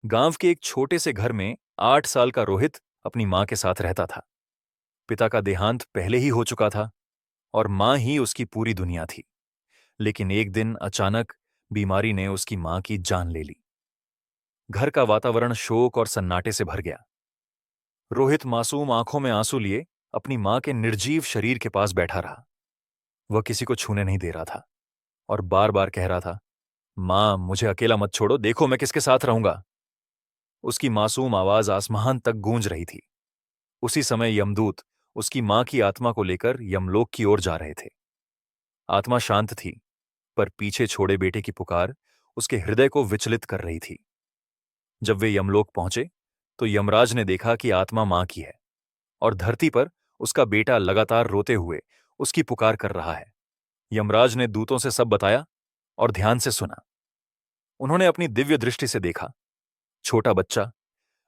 गांव के एक छोटे से घर में 8 साल का रोहित अपनी मां के साथ रहता था। पिता का देहांत पहले ही हो चुका था और मां ही उसकी पूरी दुनिया थी। लेकिन एक दिन अचानक बीमारी ने उसकी मां की जान ले ली। घर का वातावरण शोक और सन्नाटे से भर गया। रोहित मासूम आंखों में आंसू लिए अपनी मां के निर्जीव शरीर के पास बैठा रहा। वह किसी को छूने नहीं दे रहा था और बार बार कह रहा था, मां मुझे अकेला मत छोड़ो, देखो मैं किसके साथ रहूंगा। उसकी मासूम आवाज आसमान तक गूंज रही थी। उसी समय यमदूत उसकी मां की आत्मा को लेकर यमलोक की ओर जा रहे थे। आत्मा शांत थी, पर पीछे छोड़े बेटे की पुकार उसके हृदय को विचलित कर रही थी। जब वे यमलोक पहुंचे तो यमराज ने देखा कि आत्मा मां की है और धरती पर उसका बेटा लगातार रोते हुए उसकी पुकार कर रहा है। यमराज ने दूतों से सब बताया और ध्यान से सुना। उन्होंने अपनी दिव्य दृष्टि से देखा, छोटा बच्चा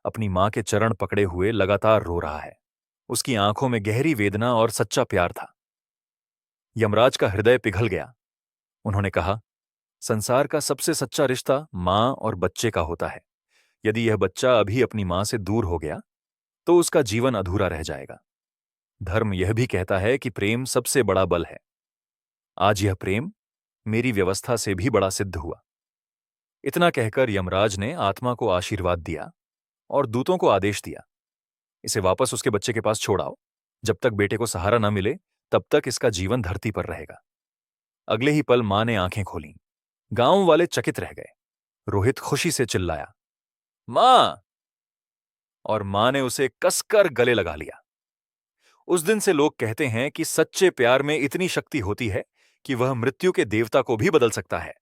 अपनी मां के चरण पकड़े हुए लगातार रो रहा है। उसकी आंखों में गहरी वेदना और सच्चा प्यार था। यमराज का हृदय पिघल गया। उन्होंने कहा, संसार का सबसे सच्चा रिश्ता मां और बच्चे का होता है। यदि यह बच्चा अभी अपनी मां से दूर हो गया तो उसका जीवन अधूरा रह जाएगा। धर्म यह भी कहता है कि प्रेम सबसे बड़ा बल है। आज यह प्रेम मेरी व्यवस्था से भी बड़ा सिद्ध हुआ। इतना कहकर यमराज ने आत्मा को आशीर्वाद दिया और दूतों को आदेश दिया, इसे वापस उसके बच्चे के पास छोड़ आओ। जब तक बेटे को सहारा न मिले तब तक इसका जीवन धरती पर रहेगा। अगले ही पल मां ने आंखें खोलीं। गांव वाले चकित रह गए। रोहित खुशी से चिल्लाया, मां! और मां ने उसे कसकर गले लगा लिया। उस दिन से लोग कहते हैं कि सच्चे प्यार में इतनी शक्ति होती है कि वह मृत्यु के देवता को भी बदल सकता है।